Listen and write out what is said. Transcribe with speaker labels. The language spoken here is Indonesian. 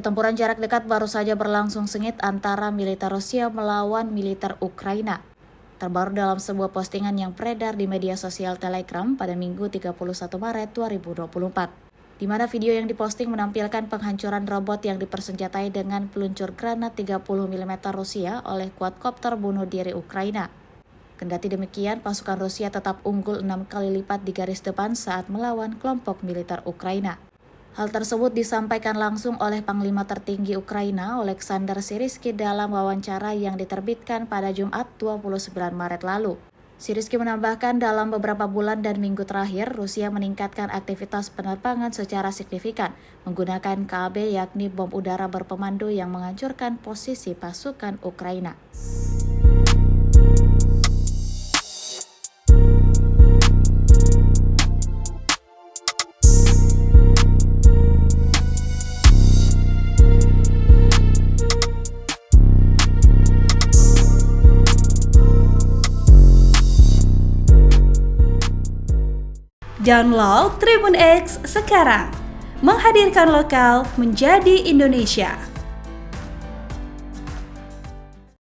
Speaker 1: Pertempuran jarak dekat baru saja berlangsung sengit antara militer Rusia melawan militer Ukraina. Terbaru dalam sebuah postingan yang beredar di media sosial Telegram pada Minggu 31 Maret 2024, di mana video yang diposting menampilkan penghancuran robot yang dipersenjatai dengan peluncur granat 30 mm Rusia oleh kuadkopter bunuh diri Ukraina. Kendati demikian, pasukan Rusia tetap unggul 6 kali lipat di garis depan saat melawan kelompok militer Ukraina. Hal tersebut disampaikan langsung oleh Panglima Tertinggi Ukraina, Oleksandr Syrskyi, dalam wawancara yang diterbitkan pada Jumat 29 Maret lalu. Syrskyi menambahkan dalam beberapa bulan dan minggu terakhir, Rusia meningkatkan aktivitas penerbangan secara signifikan menggunakan KB, yakni bom udara berpemandu yang menghancurkan posisi pasukan Ukraina.
Speaker 2: Download Tribun X sekarang, menghadirkan lokal menjadi Indonesia.